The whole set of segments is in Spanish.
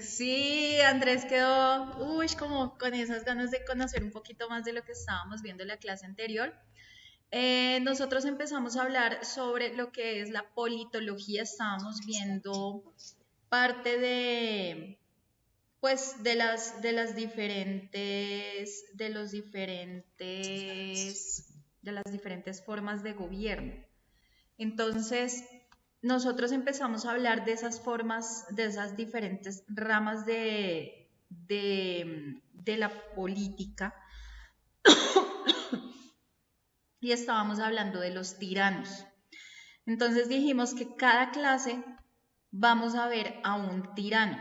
Sí, Andrés quedó, como con esas ganas de conocer un poquito más de lo que estábamos viendo en la clase anterior. Nosotros empezamos a hablar sobre lo que es la politología, estábamos viendo parte pues, de las diferentes formas de gobierno. Entonces, nosotros empezamos a hablar de esas formas, de esas diferentes ramas de la política y estábamos hablando de los tiranos. Entonces dijimos que cada clase vamos a ver a un tirano,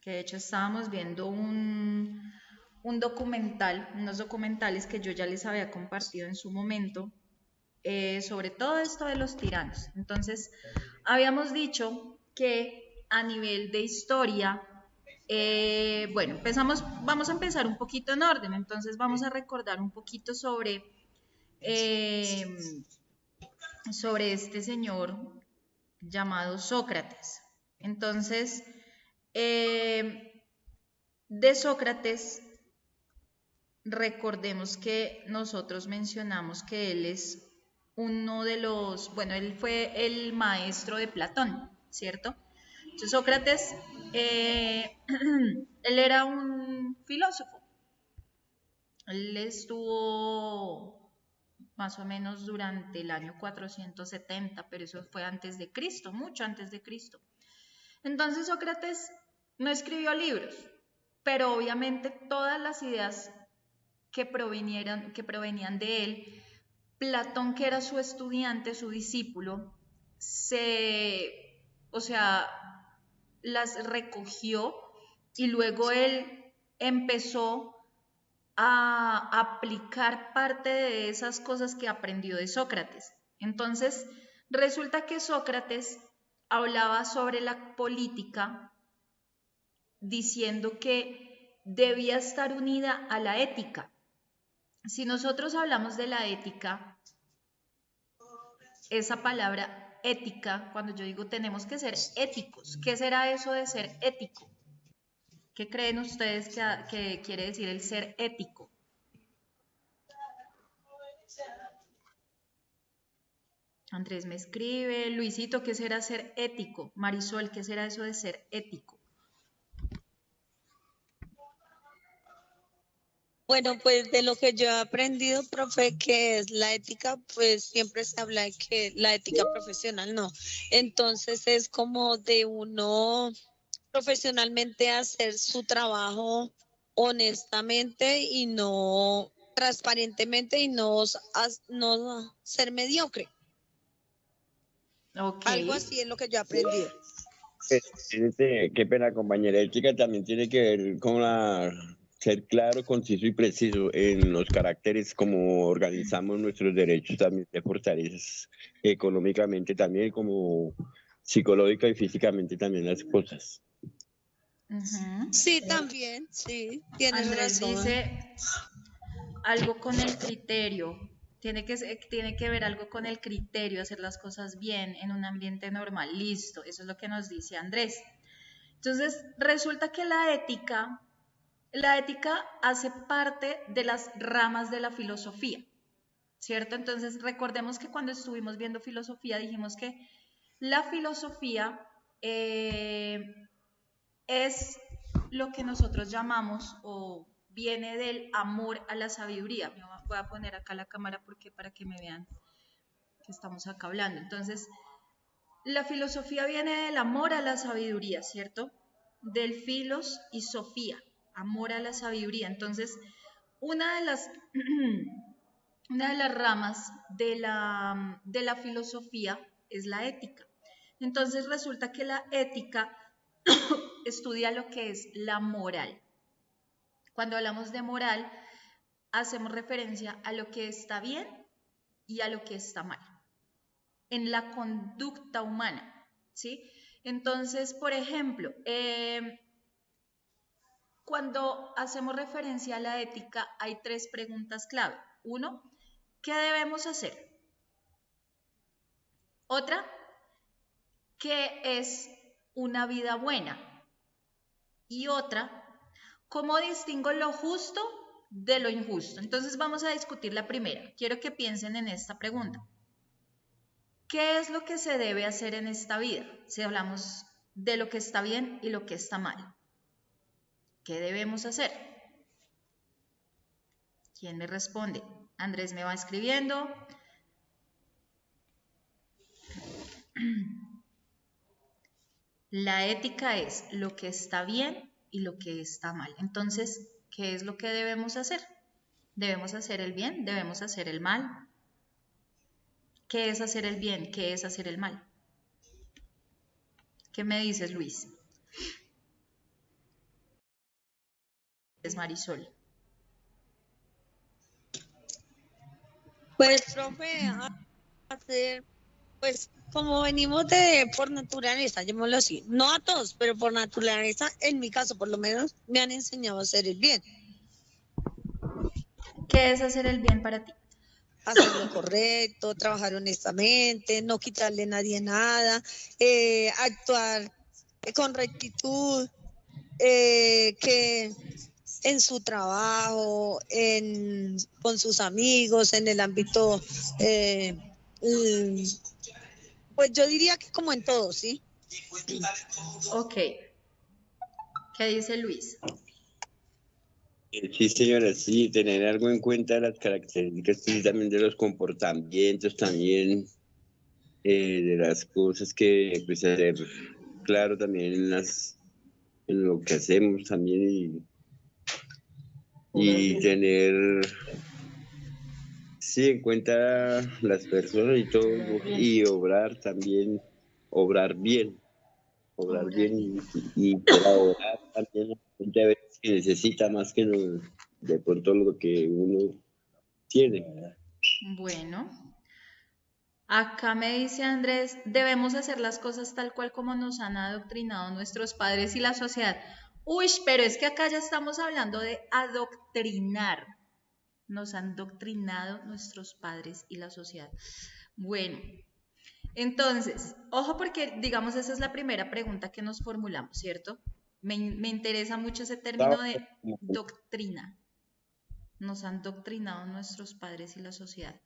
que de hecho estábamos viendo un documental, unos documentales que yo ya les había compartido en su momento, sobre todo esto de los tiranos. Entonces, habíamos dicho que a nivel de historia, bueno, vamos a empezar un poquito en orden, entonces vamos a recordar un poquito eh, sobre este señor llamado Sócrates. Entonces, de Sócrates, recordemos que nosotros mencionamos que él es uno de los, bueno, él fue el maestro de Platón, ¿cierto? Entonces Sócrates, él era un filósofo, él estuvo más o menos durante el año 470, pero eso fue antes de Cristo, mucho antes de Cristo. Entonces Sócrates no escribió libros, pero obviamente todas las ideas que provenían de él, Platón, que era su estudiante, su discípulo, o sea, las recogió y luego él empezó a aplicar parte de esas cosas que aprendió de Sócrates. Entonces, resulta que Sócrates hablaba sobre la política diciendo que debía estar unida a la ética. Si nosotros hablamos de la ética, esa palabra ética, cuando yo digo tenemos que ser éticos, ¿qué será eso de ser ético? ¿Qué creen ustedes que quiere decir el ser ético? Andrés me escribe, Luisito, ¿qué será ser ético? Marisol, ¿qué será eso de ser ético? Bueno, pues de lo que yo he aprendido, profe, que es la ética, pues siempre se habla de que la ética profesional no. Entonces es como de uno profesionalmente hacer su trabajo honestamente y no transparentemente y no ser mediocre. Ok, Algo así es lo que yo he aprendido. Qué pena, compañera. Ética también tiene que ver con ser claro, conciso y preciso en los caracteres, como organizamos nuestros derechos, también te fortaleces económicamente también, como psicológica y físicamente también las cosas. Sí, también, sí, tienes Andrés razón. dice algo con el criterio. Tiene que ver algo con el criterio, hacer las cosas bien en un ambiente normal. Listo, eso es lo que nos dice Andrés. Entonces, resulta que la ética hace parte de las ramas de la filosofía, ¿cierto? Entonces, recordemos que cuando estuvimos viendo filosofía dijimos que la filosofía es lo que nosotros llamamos o viene del amor a la sabiduría. Me voy a poner acá la cámara porque para que me vean que estamos acá hablando. Entonces, la filosofía viene del amor a la sabiduría, ¿cierto? Del filos y sofía, amor a la sabiduría. Entonces, una de las, una de las ramas de la filosofía es la ética. Entonces, resulta que la ética estudia lo que es la moral. Cuando hablamos de moral, hacemos referencia a lo que está bien y a lo que está mal en la conducta humana, ¿sí? Entonces, por ejemplo, cuando hacemos referencia a la ética, hay tres preguntas clave. Uno, ¿qué debemos hacer? Otra, ¿qué es una vida buena? Y otra, ¿cómo distingo lo justo de lo injusto? Entonces vamos a discutir la primera. Quiero que piensen en esta pregunta. ¿Qué es lo que se debe hacer en esta vida? Si hablamos de lo que está bien y lo que está mal. ¿Qué debemos hacer? ¿Quién me responde? Andrés me va escribiendo. La ética es lo que está bien y lo que está mal. Entonces, ¿qué es lo que debemos hacer? ¿Debemos hacer el bien? ¿Debemos hacer el mal? ¿Qué es hacer el bien? ¿Qué es hacer el mal? ¿Qué me dices, Luis? Es Marisol. Pues, profe, hacer, pues como venimos de por naturaleza, llamémoslo así, no a todos, pero por naturaleza, en mi caso por lo menos, me han enseñado a hacer el bien, ¿Qué es hacer el bien para ti? hacer lo correcto, trabajar honestamente, no quitarle a nadie nada, actuar con rectitud, que en su trabajo, con sus amigos, en el ámbito, pues yo diría que como en todo, ¿sí? Ok. ¿Qué dice Luis? Sí, señora, sí, tener algo en cuenta las características sí, también de los comportamientos, también de las cosas que pues hacer claro también en lo que hacemos también y tener sí en cuenta las personas y todo y obrar también, obrar Obrar bien bien. y colaborar también a la gente a veces que necesita más que de pronto lo que uno tiene. Bueno, acá me dice Andrés, debemos hacer las cosas tal cual como nos han adoctrinado nuestros padres y la sociedad. Uy, pero es que acá ya estamos hablando de adoctrinar. Nos han doctrinado nuestros padres y la sociedad. Bueno, entonces, ojo porque, digamos, esa es la primera pregunta que nos formulamos, ¿cierto? Me interesa mucho ese término de doctrina. Nos han doctrinado nuestros padres y la sociedad.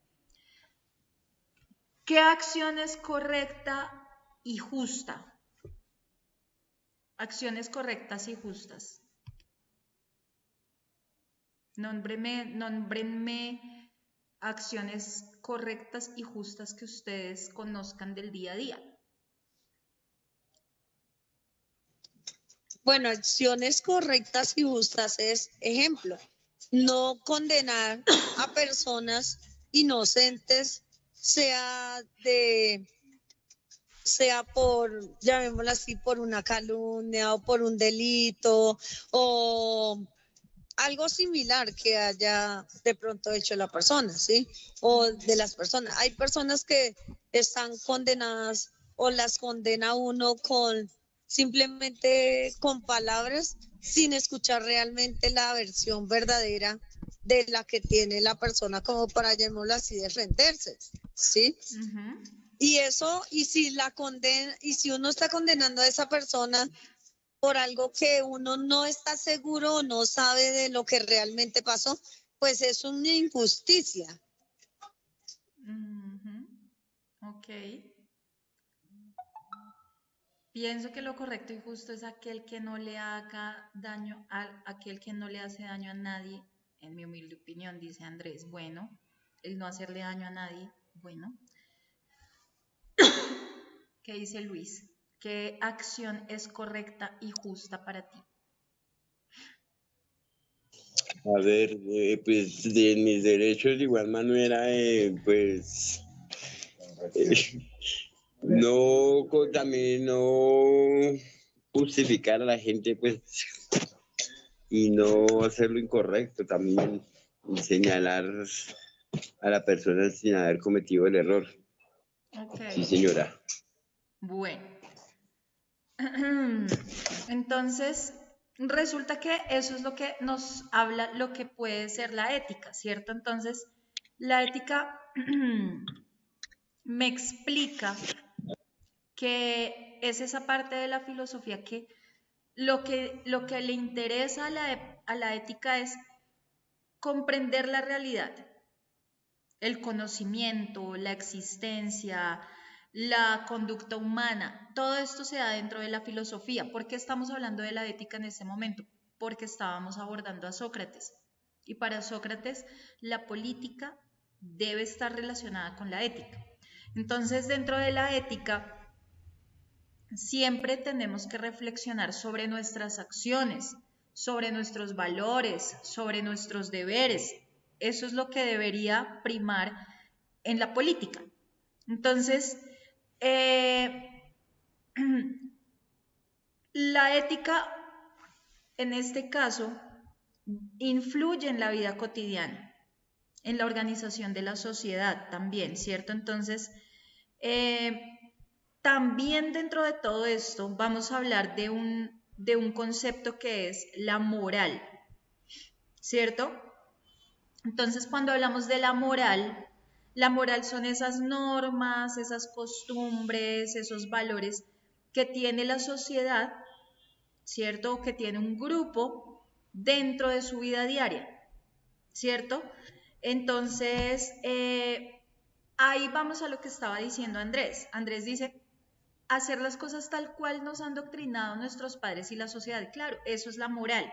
¿Qué acción es correcta y justa? Acciones correctas y justas. Nómbrenme acciones correctas y justas que ustedes conozcan del día a día. Bueno, acciones correctas y justas es, ejemplo, no condenar a personas inocentes, sea de, sea por, llamémoslo así, por una calumnia o por un delito o algo similar que haya de pronto hecho la persona, ¿sí? O de las personas. Hay personas que están condenadas o las condena uno con simplemente con palabras sin escuchar realmente la versión verdadera de la que tiene la persona como para, llamémoslo así, defenderse, ¿sí? Y eso, y si la condena, y si uno está condenando a esa persona por algo que uno no está seguro o no sabe de lo que realmente pasó, pues es una injusticia. Ok. Pienso que lo correcto y justo es aquel que no le haga daño a aquel que no le hace daño a nadie, en mi humilde opinión, dice Andrés. Bueno, el no hacerle daño a nadie, bueno. ¿Qué dice Luis? ¿Qué acción es correcta y justa para ti? A ver, pues de mis derechos de igual manera, pues no, también no justificar a la gente, pues, y no hacer lo incorrecto, también señalar a la persona sin haber cometido el error. Ok. Sí, señora. Bueno. Entonces, resulta que eso es lo que nos habla, lo que puede ser la ética, ¿cierto? Entonces, la ética me explica que es esa parte de la filosofía que lo que le interesa a la ética es comprender la realidad, el conocimiento, la existencia, la conducta humana, todo esto se da dentro de la filosofía. ¿Por qué estamos hablando de la ética en este momento? Porque estábamos abordando a Sócrates. Y para Sócrates, la política debe estar relacionada con la ética. Entonces, dentro de la ética, siempre tenemos que reflexionar sobre nuestras acciones, sobre nuestros valores, sobre nuestros deberes. Eso es lo que debería primar en la política. Entonces, la ética, en este caso, influye en la vida cotidiana, en la organización de la sociedad también, ¿cierto? Entonces, también dentro de todo esto vamos a hablar de un concepto que es la moral, ¿cierto? Entonces, cuando hablamos de la moral son esas normas, esas costumbres, esos valores que tiene la sociedad, ¿cierto? O que tiene un grupo dentro de su vida diaria, ¿cierto? Entonces, ahí vamos a lo que estaba diciendo Andrés. Andrés dice, hacer las cosas tal cual nos han doctrinado nuestros padres y la sociedad. Claro, eso es la moral.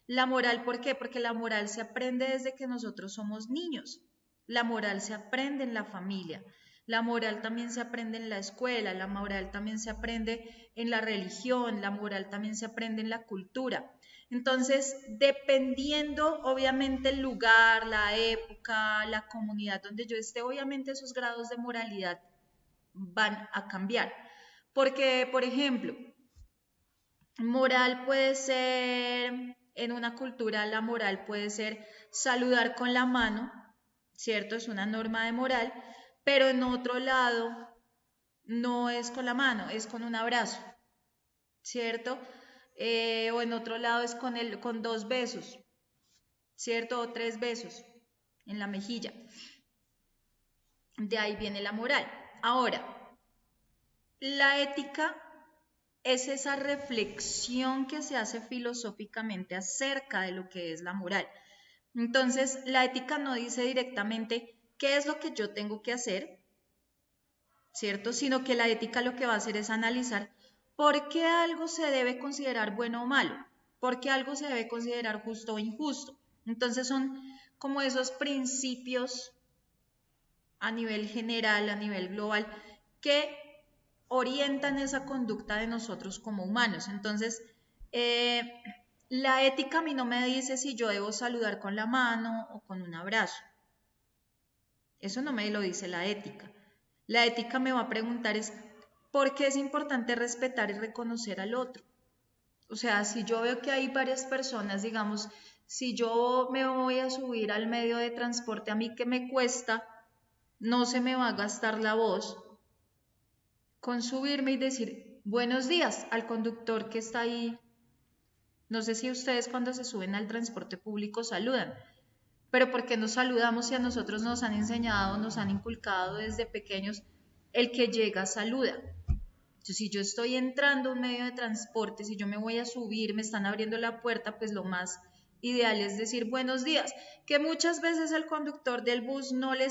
La moral, ¿por qué? Porque la moral se aprende desde que nosotros somos niños. La moral se aprende en la familia. La moral también se aprende en la escuela. La moral también se aprende en la religión. La moral también se aprende en la cultura. Entonces, dependiendo obviamente el lugar, la época, la comunidad donde yo esté, obviamente esos grados de moralidad van a cambiar. Porque, por ejemplo, moral puede ser, en una cultura la moral puede ser saludar con la mano, ¿cierto? Es una norma de moral, pero en otro lado no es con la mano, es con un abrazo, ¿cierto? O en otro lado es con 2 besos, ¿cierto? O 3 besos en la mejilla. De ahí viene la moral. Ahora, la ética es esa reflexión que se hace filosóficamente acerca de lo que es la moral. Entonces, la ética no dice directamente qué es lo que yo tengo que hacer, ¿cierto? Sino que la ética lo que va a hacer es analizar por qué algo se debe considerar bueno o malo, por qué algo se debe considerar justo o injusto. Entonces, son como esos principios a nivel general, a nivel global, que orientan esa conducta de nosotros como humanos. Entonces, la ética a mí no me dice si yo debo saludar con la mano o con un abrazo. Eso no me lo dice la ética. La ética me va a preguntar es, ¿por qué es importante respetar y reconocer al otro? O sea, si yo veo que hay varias personas, digamos, si yo me voy a subir al medio de transporte, a mí que me cuesta, no se me va a gastar la voz con subirme y decir buenos días al conductor que está ahí. No sé si ustedes cuando se suben al transporte público saludan, pero ¿por qué nos saludamos si a nosotros nos han enseñado, nos han inculcado desde pequeños el que llega saluda? Entonces, si yo estoy entrando a un medio de transporte, si yo me voy a subir, me están abriendo la puerta, pues lo más ideal es decir buenos días, que muchas veces el conductor del bus no le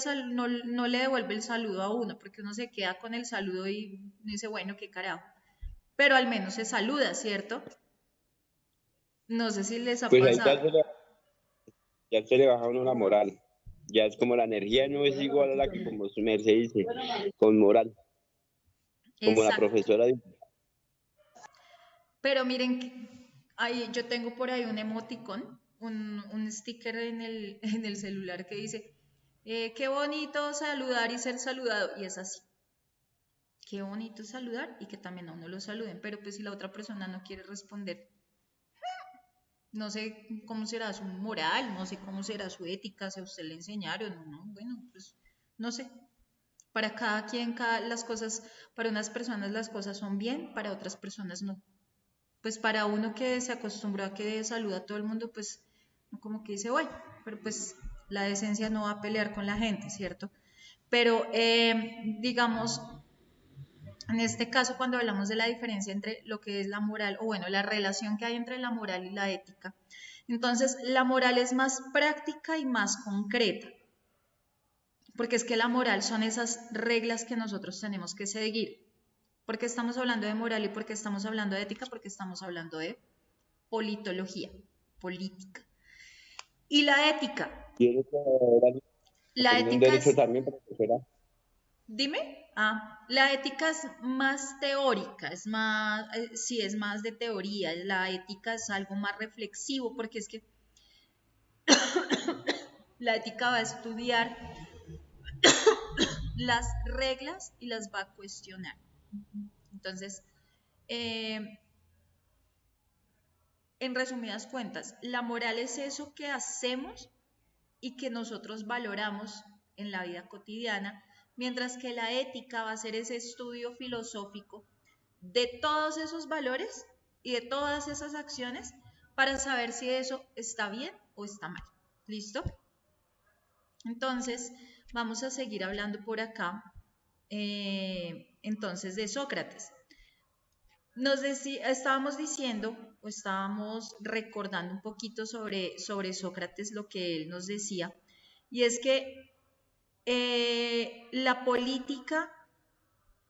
devuelve el saludo a uno, porque uno se queda con el saludo y dice, bueno, qué carajo, pero al menos se saluda, ¿cierto? No sé si les ha Pues ahí pasado. ya se le baja a uno la moral. Ya es como la energía no es igual a la que, como su merced dice, con moral, como la Exacto. profesora dice. Pero miren, ahí, yo tengo por ahí un emoticón, un sticker en el celular que dice, qué bonito saludar y ser saludado. Y es así. Qué bonito saludar y que también a uno lo saluden. Pero pues si la otra persona no quiere responder, no sé cómo será su moral, no sé cómo será su ética, si a usted le enseñaron o no. Bueno, pues no sé. Para cada quien, las cosas, para unas personas las cosas son bien, para otras personas no. Pues para uno que se acostumbró a que saluda a todo el mundo, pues como que dice, bueno, pero pues la decencia no va a pelear con la gente, ¿cierto? Pero digamos, En este caso, cuando hablamos de la diferencia entre lo que es la moral, o bueno, la relación que hay entre la moral y la ética, entonces la moral es más práctica y más concreta, porque es que la moral son esas reglas que nosotros tenemos que seguir. ¿Por qué estamos hablando de moral y por qué estamos hablando de ética? Porque estamos hablando de politología, política. Y la ética. ¿Tiene que haber La un ética derecho es, también, profesora? dime, la ética es más teórica, es más, sí, es más de teoría. La ética es algo más reflexivo, porque es que la ética va a estudiar las reglas y las va a cuestionar. Entonces, eh, en resumidas cuentas, la moral es eso que hacemos y que nosotros valoramos en la vida cotidiana, mientras que la ética va a ser ese estudio filosófico de todos esos valores y de todas esas acciones para saber si eso está bien o está mal. ¿Listo? Entonces, vamos a seguir hablando por acá, entonces, de Sócrates. Estábamos diciendo o estábamos recordando un poquito sobre Sócrates, lo que él nos decía, y es que la política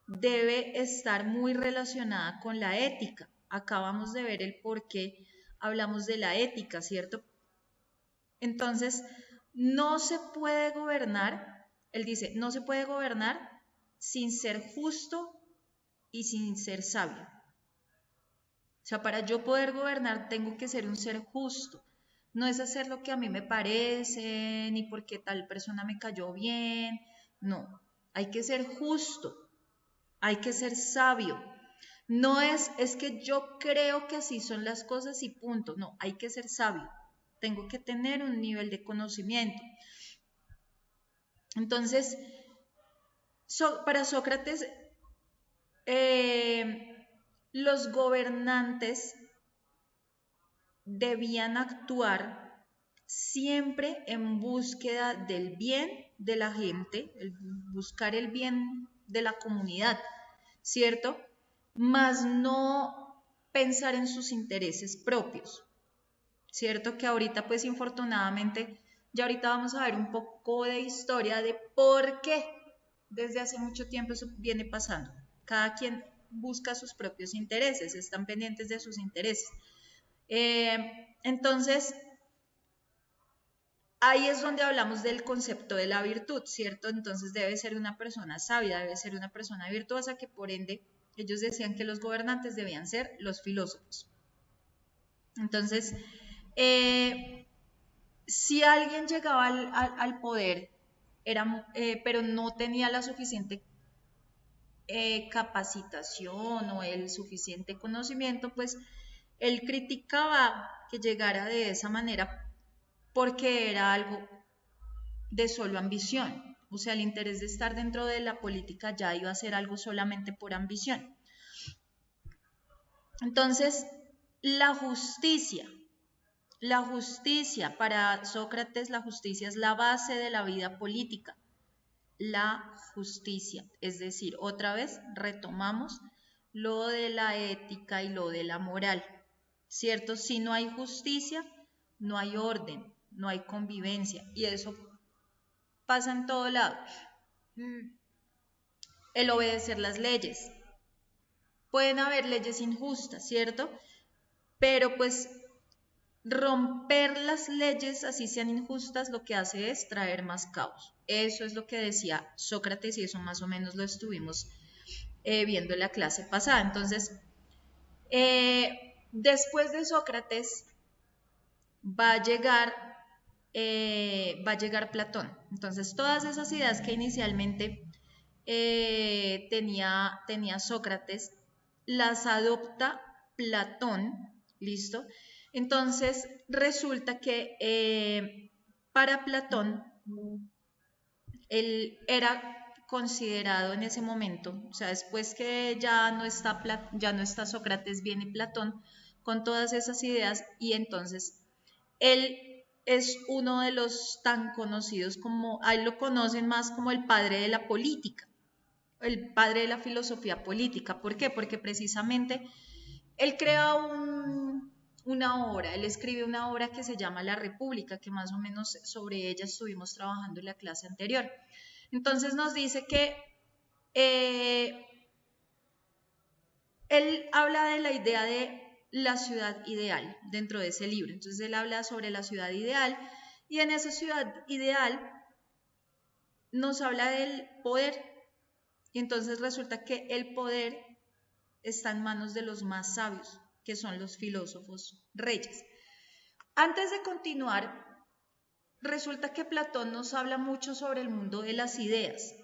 debe estar muy relacionada con la ética. Acabamos de ver el por qué hablamos de la ética, ¿cierto? Entonces, no se puede gobernar, él dice, no se puede gobernar sin ser justo y sin ser sabio. O sea, para yo poder gobernar tengo que ser un ser justo. No es hacer lo que a mí me parece, ni porque tal persona me cayó bien. No, hay que ser justo, hay que ser sabio. No es que yo creo que así son las cosas y punto. No, hay que ser sabio. Tengo que tener un nivel de conocimiento. Entonces, para Sócrates, los gobernantes debían actuar siempre en búsqueda del bien de la gente, buscar el bien de la comunidad, ¿cierto? Más no pensar en sus intereses propios, ¿cierto? Que ahorita, pues infortunadamente, ya ahorita vamos a ver un poco de historia de por qué desde hace mucho tiempo eso viene pasando. Cada quien busca sus propios intereses, están pendientes de sus intereses. Entonces, ahí es donde hablamos del concepto de la virtud, ¿cierto? Entonces debe ser una persona sabia, debe ser una persona virtuosa, que por ende ellos decían que los gobernantes debían ser los filósofos. Entonces, si alguien llegaba al poder, pero no tenía la suficiente capacitación o el suficiente conocimiento, pues él criticaba que llegara de esa manera porque era algo de solo ambición. O sea, el interés de estar dentro de la política ya iba a ser algo solamente por ambición. Entonces, la justicia para Sócrates, la justicia es la base de la vida política. La justicia, es decir, otra vez retomamos lo de la ética y lo de la moral, ¿cierto? Si no hay justicia, no hay orden, no hay convivencia, y eso pasa en todo lado. El obedecer las leyes. Pueden haber leyes injustas, ¿cierto? Pero pues romper las leyes, así sean injustas, lo que hace es traer más caos. Eso es lo que decía Sócrates y eso más o menos lo estuvimos viendo en la clase pasada. Entonces, después de Sócrates va a llegar Platón. Entonces, todas esas ideas que inicialmente tenía Sócrates, las adopta Platón, ¿listo? Entonces, resulta que para Platón, él era considerado en ese momento, o sea, después que ya no está Sócrates, viene Platón con todas esas ideas y entonces él es uno de los tan conocidos como, ahí lo conocen más como el padre de la política, el padre de la filosofía política. ¿Por qué? Porque precisamente él crea una obra, él escribe una obra que se llama La República, que más o menos sobre ella estuvimos trabajando en la clase anterior. Entonces nos dice que él habla de la idea de la ciudad ideal dentro de ese libro. Entonces él habla sobre la ciudad ideal y en esa ciudad ideal nos habla del poder. Y entonces resulta que el poder está en manos de los más sabios, que son los filósofos reyes. Antes de continuar, resulta que Platón nos habla mucho sobre el mundo de las ideas,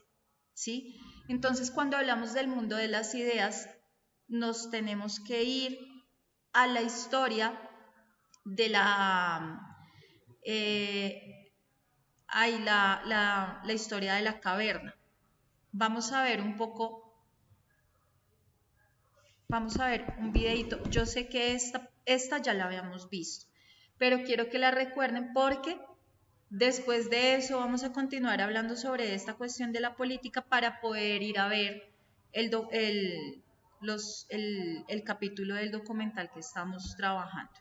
¿sí? Entonces, cuando hablamos del mundo de las ideas, nos tenemos que ir a la historia de la historia de la caverna. Vamos a ver un poco, vamos a ver un videito. Yo sé que esta ya la habíamos visto, pero quiero que la recuerden porque después de eso vamos a continuar hablando sobre esta cuestión de la política para poder ir a ver el capítulo del documental que estamos trabajando.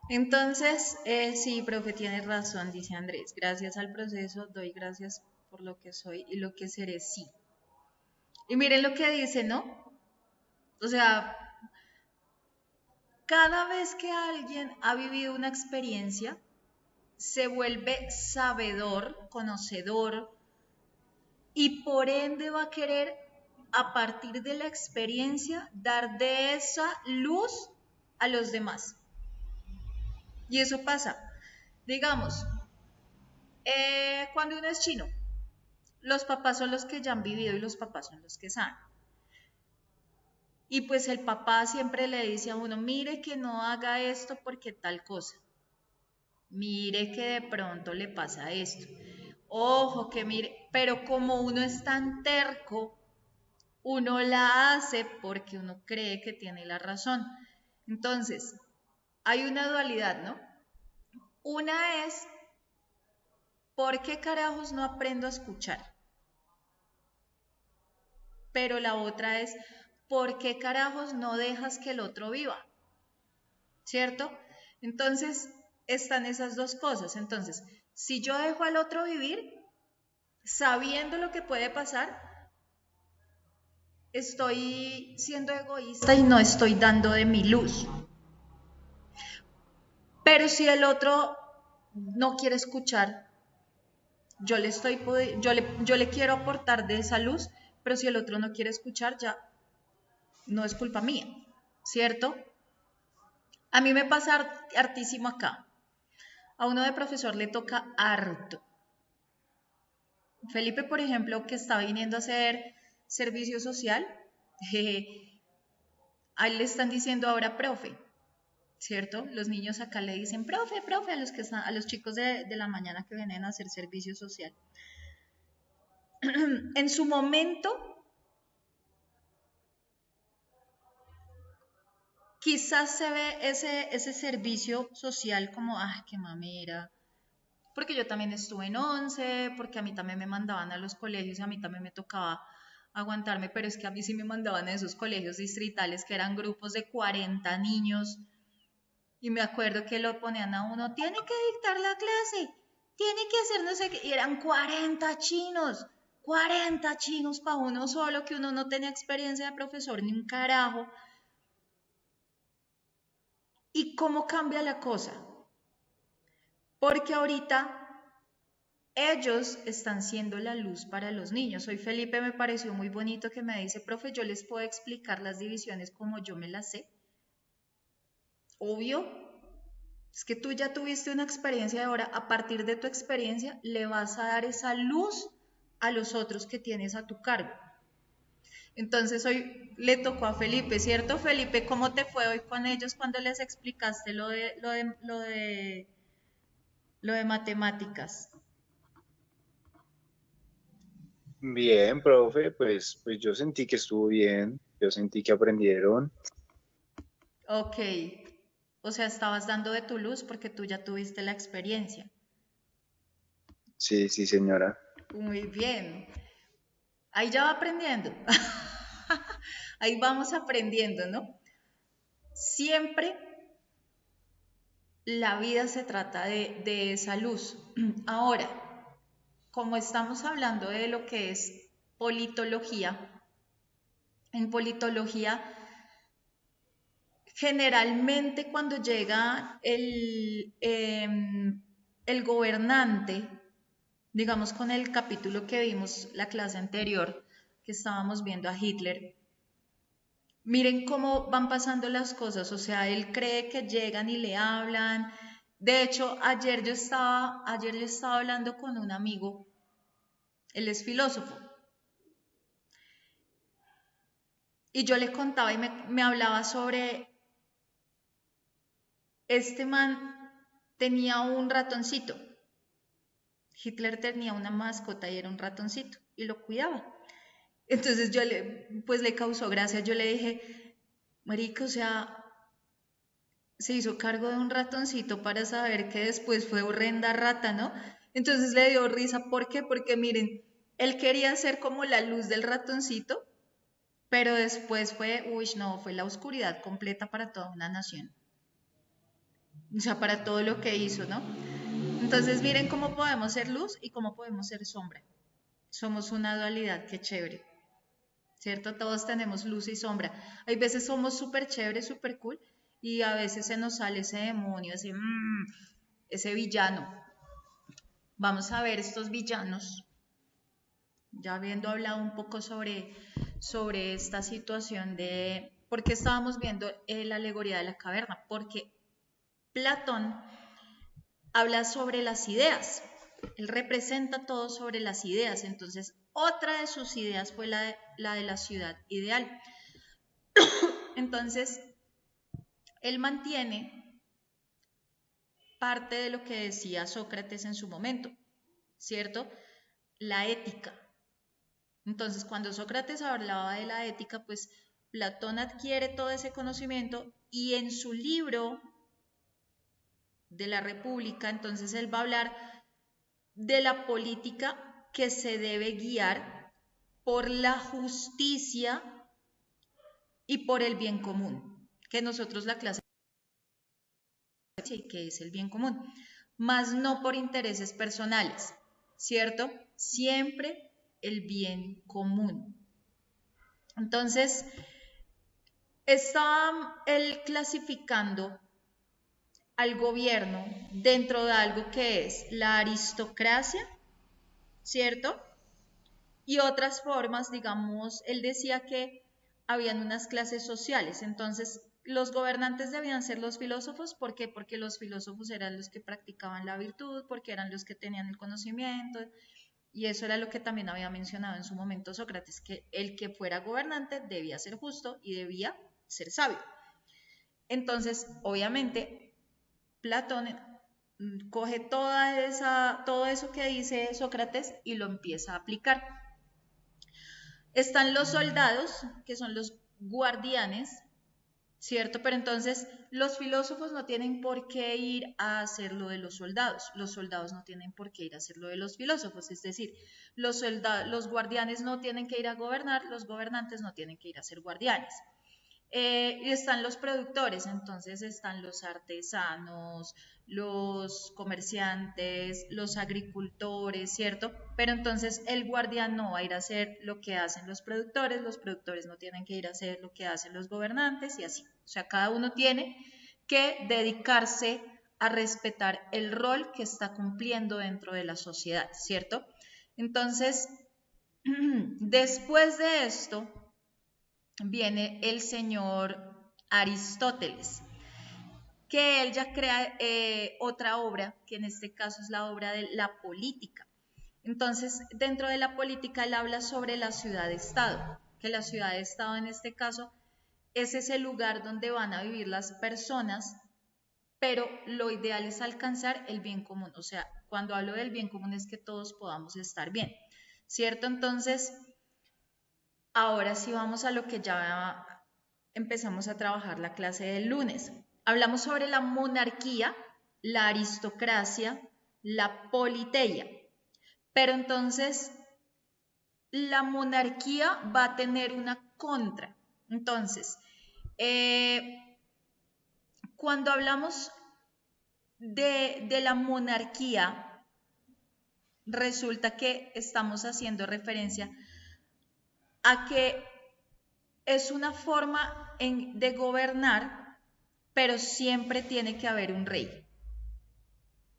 Entonces, sí, profe, tienes razón, dice Andrés. Gracias al proceso doy gracias por lo que soy y lo que seré, sí. Y miren lo que dice, ¿no? O sea, cada vez que alguien ha vivido una experiencia, se vuelve sabedor, conocedor, y por ende va a querer, a partir de la experiencia, dar de esa luz a los demás. Y eso pasa. Digamos, cuando uno es chino, los papás son los que ya han vivido y los papás son los que saben. Y pues el papá siempre le dice a uno, mire que no haga esto porque tal cosa. Mire que de pronto le pasa esto. Ojo, que mire, pero como uno es tan terco, uno la hace porque uno cree que tiene la razón. Entonces, hay una dualidad, ¿no? Una es, ¿por qué carajos no aprendo a escuchar? Pero la otra es, ¿por qué carajos no dejas que el otro viva? ¿Cierto? Entonces, están esas dos cosas. Entonces, si yo dejo al otro vivir, sabiendo lo que puede pasar, estoy siendo egoísta y no estoy dando de mi luz. Pero si el otro no quiere escuchar, yo le quiero aportar de esa luz, pero si el otro no quiere escuchar, ya no es culpa mía, ¿cierto? A mí me pasa hartísimo acá. A uno de profesor le toca harto. Felipe, por ejemplo, que está viniendo a hacer servicio social, a él le están diciendo ahora profe, ¿cierto? Los niños acá le dicen profe, profe, a los chicos de la mañana que vienen a hacer servicio social. En su momento, quizás se ve ese servicio social como, ay, qué mamera, porque yo también estuve en 11, porque a mí también me mandaban a los colegios y a mí también me tocaba aguantarme, pero es que a mí sí me mandaban a esos colegios distritales que eran grupos de 40 niños y me acuerdo que lo ponían a uno, tiene que dictar la clase, tiene que hacer no sé qué, y eran 40 chinos para uno solo, que uno no tenía experiencia de profesor ni un carajo. ¿Y cómo cambia la cosa? Porque ahorita ellos están siendo la luz para los niños. Hoy Felipe me pareció muy bonito que me dice, profe, yo les puedo explicar las divisiones como yo me las sé. Obvio, es que tú ya tuviste una experiencia de ahora, a partir de tu experiencia le vas a dar esa luz a los otros que tienes a tu cargo. Entonces hoy le tocó a Felipe, ¿cierto, Felipe? ¿Cómo te fue hoy con ellos cuando les explicaste lo de matemáticas? Bien, profe, pues yo sentí que estuvo bien, yo sentí que aprendieron. Ok, o sea, estabas dando de tu luz porque tú ya tuviste la experiencia. Sí, sí, señora. Muy bien. Ahí ya va aprendiendo. Ahí vamos aprendiendo, ¿no? Siempre la vida se trata de esa luz. Ahora, como estamos hablando de lo que es politología, en politología, generalmente cuando llega el gobernante, digamos con el capítulo que vimos la clase anterior, que estábamos viendo a Hitler, miren cómo van pasando las cosas, o sea, él cree que llegan y le hablan. De hecho, ayer yo estaba hablando con un amigo, él es filósofo, y yo le contaba y me hablaba sobre este man tenía un ratoncito. Hitler tenía una mascota y era un ratoncito y lo cuidaba. Entonces pues le causó gracia. Yo le dije, marica, o sea, se hizo cargo de un ratoncito para saber que después fue horrenda rata, ¿no? Entonces le dio risa. ¿Por qué? Porque miren, él quería ser como la luz del ratoncito, pero después fue la oscuridad completa para toda una nación. O sea, para todo lo que hizo, ¿no? Entonces miren cómo podemos ser luz y cómo podemos ser sombra. Somos una dualidad, qué chévere, ¿cierto? Todos tenemos luz y sombra. Hay veces somos súper chéveres, súper cool, y a veces se nos sale ese demonio, ese villano. Vamos a ver estos villanos, ya habiendo hablado un poco sobre esta situación de por qué estábamos viendo la alegoría de la caverna, porque Platón habla sobre las ideas, él representa todo sobre las ideas, entonces otra de sus ideas fue la de la ciudad ideal. Entonces, él mantiene parte de lo que decía Sócrates en su momento, ¿cierto? La ética. Entonces, cuando Sócrates hablaba de la ética, pues Platón adquiere todo ese conocimiento y en su libro de la República, entonces él va a hablar de la política que se debe guiar por la justicia y por el bien común, que nosotros la clase que es el bien común, más no por intereses personales, ¿cierto? Siempre el bien común. Entonces, está él clasificando al gobierno dentro de algo que es la aristocracia, ¿cierto? Y otras formas, digamos, él decía que habían unas clases sociales, entonces los gobernantes debían ser los filósofos, ¿por qué? Porque los filósofos eran los que practicaban la virtud, porque eran los que tenían el conocimiento, y eso era lo que también había mencionado en su momento Sócrates, que el que fuera gobernante debía ser justo y debía ser sabio. Entonces, obviamente, Platón coge todo eso que dice Sócrates y lo empieza a aplicar. Están los soldados, que son los guardianes, ¿cierto? Pero entonces los filósofos no tienen por qué ir a hacer lo de los soldados no tienen por qué ir a hacer lo de los filósofos, es decir, los guardianes no tienen que ir a gobernar, los gobernantes no tienen que ir a ser guardianes. Y están los productores, entonces están los artesanos, los comerciantes, los agricultores, ¿cierto? Pero entonces el guardián no va a ir a hacer lo que hacen los productores no tienen que ir a hacer lo que hacen los gobernantes y así. O sea, cada uno tiene que dedicarse a respetar el rol que está cumpliendo dentro de la sociedad, ¿cierto? Entonces, después de esto, viene el señor Aristóteles, que él ya crea otra obra, que en este caso es la obra de la política. Entonces, dentro de la política, él habla sobre la ciudad-estado, que la ciudad-estado en este caso es ese lugar donde van a vivir las personas, pero lo ideal es alcanzar el bien común. O sea, cuando hablo del bien común es que todos podamos estar bien, ¿cierto? Entonces, ahora sí vamos a lo que ya empezamos a trabajar la clase del lunes. Hablamos sobre la monarquía, la aristocracia, la politeia. Pero entonces, la monarquía va a tener una contra. Entonces, cuando hablamos de la monarquía, resulta que estamos haciendo referencia a que es una forma de gobernar, pero siempre tiene que haber un rey,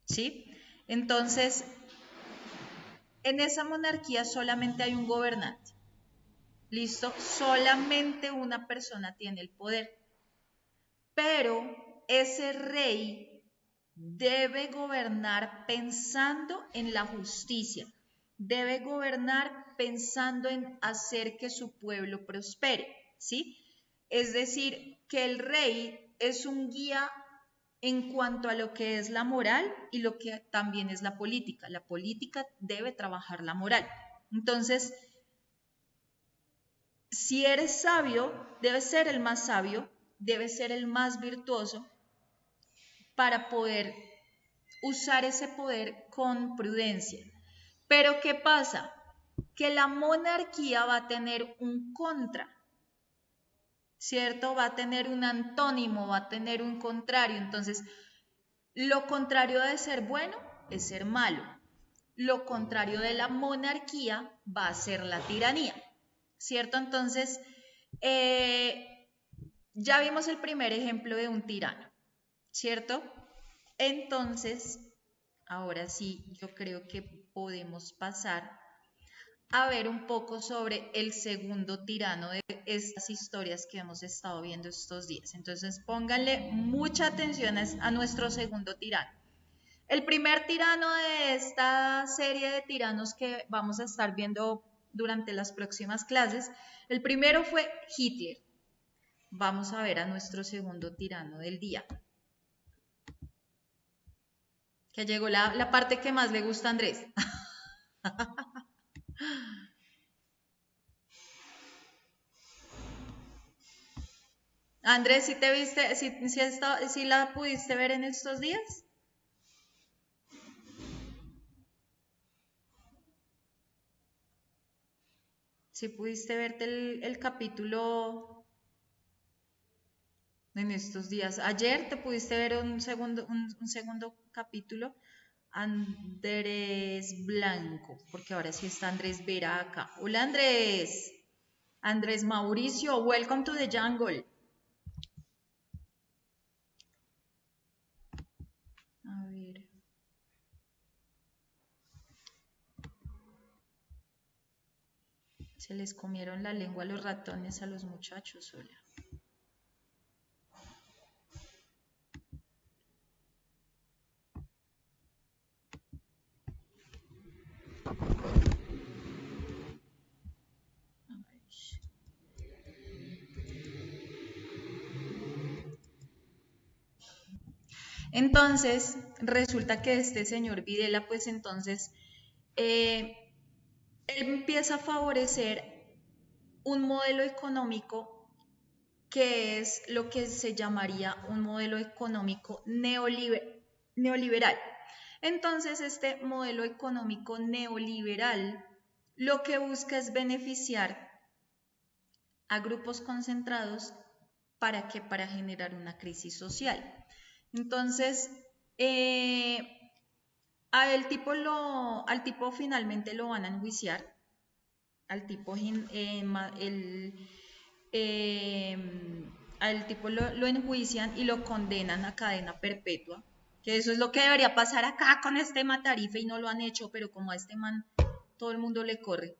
¿sí? Entonces, en esa monarquía solamente hay un gobernante, ¿listo? Solamente una persona tiene el poder, pero ese rey debe gobernar pensando en la justicia, debe gobernar pensando en hacer que su pueblo prospere, ¿sí? Es decir, que el rey es un guía en cuanto a lo que es la moral y lo que también es la política. La política debe trabajar la moral. Entonces, si eres sabio, debes ser el más sabio, debes ser el más virtuoso para poder usar ese poder con prudencia. Pero ¿qué pasa? Que la monarquía va a tener un contra, ¿cierto? Va a tener un antónimo, va a tener un contrario. Entonces, lo contrario de ser bueno es ser malo. Lo contrario de la monarquía va a ser la tiranía, ¿cierto? Entonces, ya vimos el primer ejemplo de un tirano, ¿cierto? Entonces, ahora sí, yo creo que podemos pasar a ver un poco sobre el segundo tirano de estas historias que hemos estado viendo estos días. Entonces, pónganle mucha atención a nuestro segundo tirano. El primer tirano de esta serie de tiranos que vamos a estar viendo durante las próximas clases, el primero fue Hitler. Vamos a ver a nuestro segundo tirano del día. Que llegó la parte que más le gusta a Andrés. Andrés, ¿sí te viste, si la pudiste ver en estos días? ¿Sí pudiste verte el capítulo en estos días? Ayer te pudiste ver un segundo capítulo. Andrés Blanco, porque ahora sí está Andrés Vera acá. Hola Andrés. Andrés Mauricio, welcome to the jungle. A ver. Se les comieron la lengua los ratones a los muchachos, hola. Entonces, resulta que este señor Videla, pues entonces, él empieza a favorecer un modelo económico que es lo que se llamaría un modelo económico neoliberal. Entonces, este modelo económico neoliberal lo que busca es beneficiar a grupos concentrados para que para generar una crisis social. Entonces, al tipo finalmente lo van a enjuiciar, al tipo, al tipo lo enjuician y lo condenan a cadena perpetua, que eso es lo que debería pasar acá con este Matarife y no lo han hecho, pero como a este man todo el mundo le corre.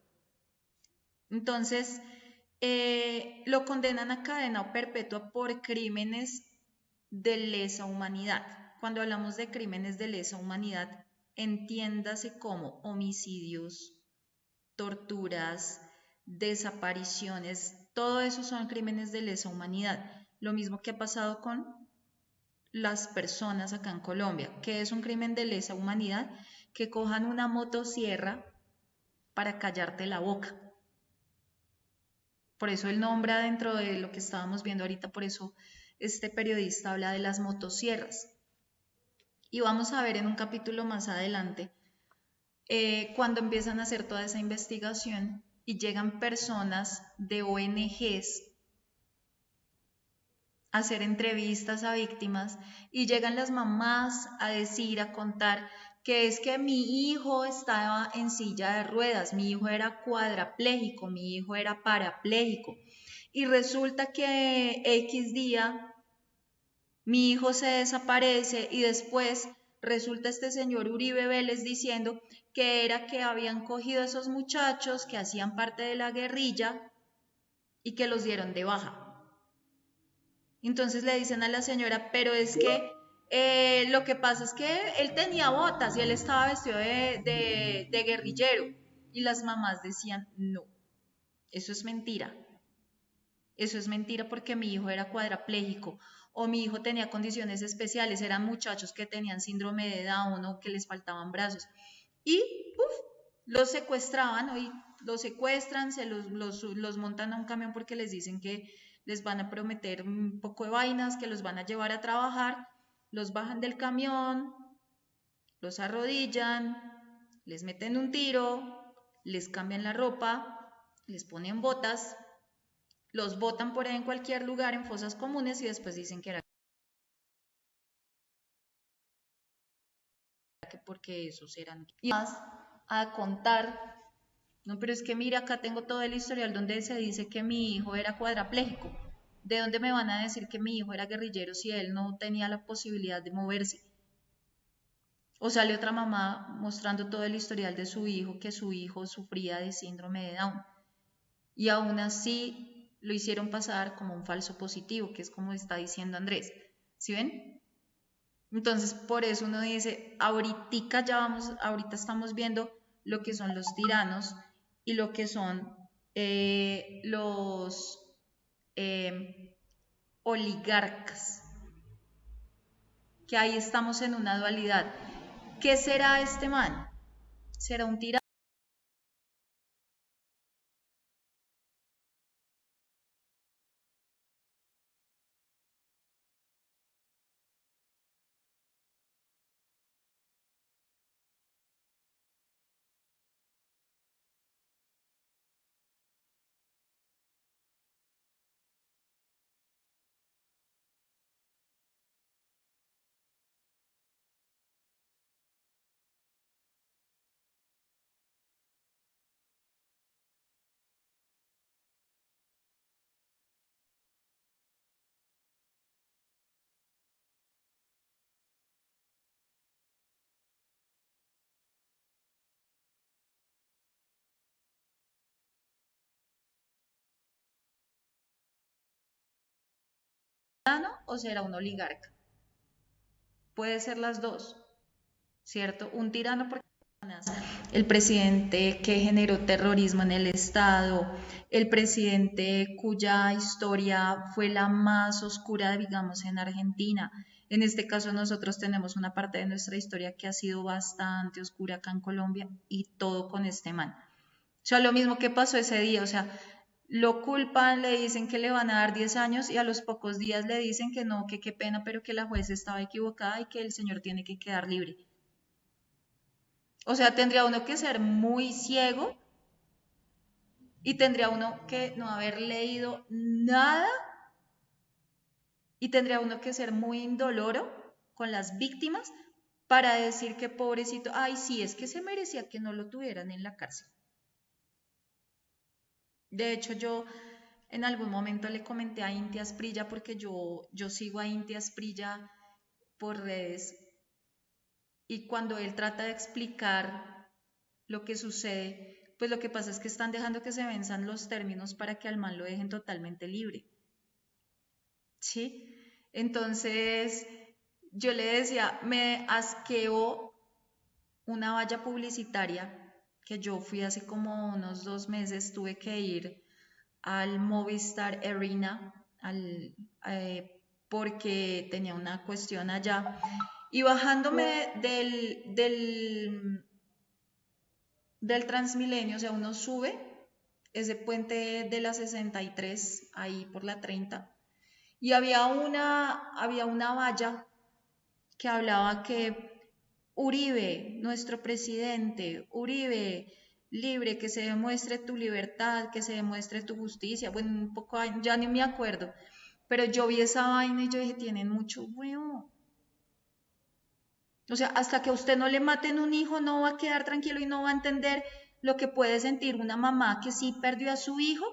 Entonces, lo condenan a cadena perpetua por crímenes de lesa humanidad. Cuando hablamos de crímenes de lesa humanidad, entiéndase como homicidios, torturas, desapariciones, todo eso son crímenes de lesa humanidad. Lo mismo que ha pasado con las personas acá en Colombia, que es un crimen de lesa humanidad, que cojan una motosierra para callarte la boca. Por eso él nombra dentro de lo que estábamos viendo ahorita, por eso este periodista habla de las motosierras. Y vamos a ver en un capítulo más adelante, cuando empiezan a hacer toda esa investigación, y llegan personas de ONGs a hacer entrevistas a víctimas y llegan las mamás a decir, a contar que es que mi hijo estaba en silla de ruedas, mi hijo era cuadraplégico, mi hijo era parapléjico y resulta que X día mi hijo se desaparece y después resulta este señor Uribe Vélez diciendo que era que habían cogido a esos muchachos que hacían parte de la guerrilla y que los dieron de baja. Entonces le dicen a la señora, pero es que lo que pasa es que él tenía botas y él estaba vestido de guerrillero. Y las mamás decían, no, eso es mentira. Eso es mentira porque mi hijo era cuadraplégico o mi hijo tenía condiciones especiales, eran muchachos que tenían síndrome de Down o que les faltaban brazos. Y los secuestraban, hoy los secuestran, los montan a un camión porque les dicen que les van a prometer un poco de vainas, que los van a llevar a trabajar, los bajan del camión, los arrodillan, les meten un tiro, les cambian la ropa, les ponen botas, los botan por ahí en cualquier lugar en fosas comunes y después dicen que era que porque esos eran. Y más a contar, no, pero es que mira, acá tengo todo el historial donde se dice que mi hijo era cuadrapléjico. ¿De dónde me van a decir que mi hijo era guerrillero si él no tenía la posibilidad de moverse? O sale otra mamá mostrando todo el historial de su hijo, que su hijo sufría de síndrome de Down. Y aún así lo hicieron pasar como un falso positivo, que es como está diciendo Andrés. ¿Sí ven? Entonces, por eso uno dice, ahorita estamos viendo lo que son los tiranos y lo que son los oligarcas, que ahí estamos en una dualidad. ¿Qué será este man? ¿Será un tirano? ¿O será un oligarca? Puede ser las dos, ¿cierto? Un tirano porque el presidente que generó terrorismo en el Estado, el presidente cuya historia fue la más oscura, digamos, en Argentina. En este caso nosotros tenemos una parte de nuestra historia que ha sido bastante oscura acá en Colombia y todo con este man. O sea, lo mismo que pasó ese día, o sea, lo culpan, le dicen que le van a dar 10 años y a los pocos días le dicen que no, que qué pena, pero que la jueza estaba equivocada y que el señor tiene que quedar libre. O sea, tendría uno que ser muy ciego y tendría uno que no haber leído nada y tendría uno que ser muy indoloro con las víctimas para decir que pobrecito, ay, sí, es que se merecía que no lo tuvieran en la cárcel. De hecho, yo en algún momento le comenté a Inti Asprilla, porque yo sigo a Inti Asprilla por redes, y cuando él trata de explicar lo que sucede, pues lo que pasa es que están dejando que se venzan los términos para que al man lo dejen totalmente libre. ¿Sí? Entonces, yo le decía, me asqueó una valla publicitaria que yo fui hace como unos 2 meses, tuve que ir al Movistar Arena porque tenía una cuestión allá. Y bajándome del Transmilenio, o sea, uno sube ese puente de la 63, ahí por la 30, y había una valla que hablaba que Uribe, nuestro presidente, Uribe, libre, que se demuestre tu libertad, que se demuestre tu justicia. Bueno, un poco, ya ni me acuerdo, pero yo vi esa vaina y yo dije, tienen mucho huevo. O sea, hasta que a usted no le maten un hijo, no va a quedar tranquilo y no va a entender lo que puede sentir una mamá que sí perdió a su hijo,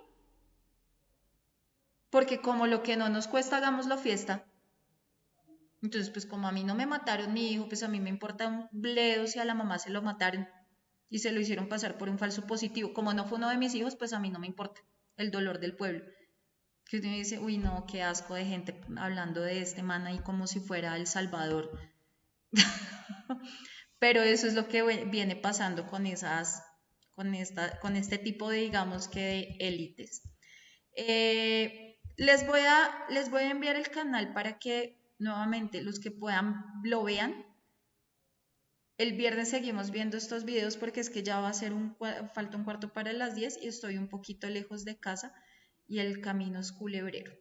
porque como lo que no nos cuesta, hagámoslo fiesta. Entonces, pues como a mí no me mataron mi hijo, pues a mí me importa un bledo si a la mamá se lo mataron y se lo hicieron pasar por un falso positivo. Como no fue uno de mis hijos, pues a mí no me importa el dolor del pueblo. Que usted me dice, uy, no, qué asco de gente hablando de este man ahí como si fuera El Salvador. Pero eso es lo que viene pasando con con este tipo de, digamos que de élites. Les voy a enviar el canal para que nuevamente los que puedan lo vean. El viernes seguimos viendo estos videos porque es que ya va a ser falta un cuarto para las 10 y estoy un poquito lejos de casa y el camino es culebrero.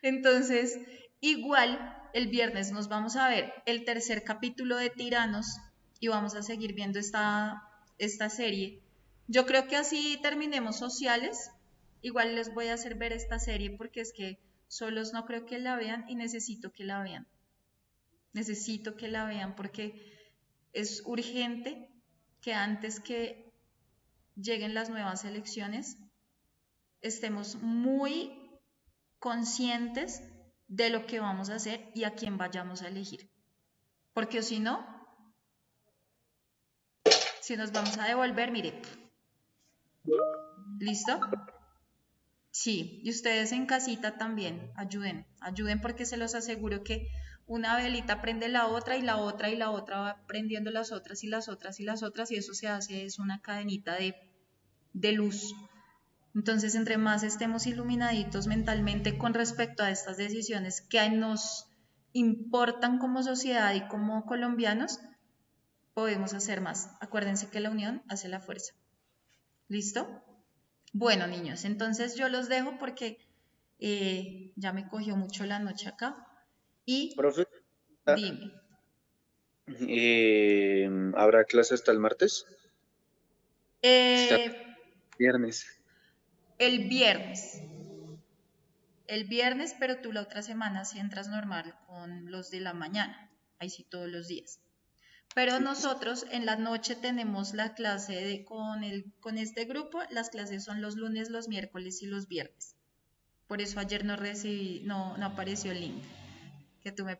Entonces, igual el viernes nos vamos a ver el tercer capítulo de Tiranos y vamos a seguir viendo esta serie. Yo creo que así terminemos sociales. Igual les voy a hacer ver esta serie porque es que solos no creo que la vean y necesito que la vean. Necesito que la vean porque es urgente que antes que lleguen las nuevas elecciones estemos muy conscientes de lo que vamos a hacer y a quién vayamos a elegir. Porque si no, si nos vamos a devolver, mire, ¿listo? Sí, y ustedes en casita también, ayuden porque se los aseguro que una velita prende la otra y la otra y la otra va prendiendo las otras y las otras y las otras y eso se hace, es una cadenita de luz. Entonces, entre más estemos iluminaditos mentalmente con respecto a estas decisiones que nos importan como sociedad y como colombianos, podemos hacer más. Acuérdense que la unión hace la fuerza. ¿Listo? Bueno, niños, entonces yo los dejo porque ya me cogió mucho la noche acá. Y Profe, dime, ¿habrá clase hasta el martes? Hasta eh, viernes. el viernes, pero tú la otra semana sí entras normal con los de la mañana, ahí sí todos los días. Pero nosotros en la noche tenemos la clase con este grupo, las clases son los lunes, los miércoles y los viernes. Por eso ayer no apareció el link que tú me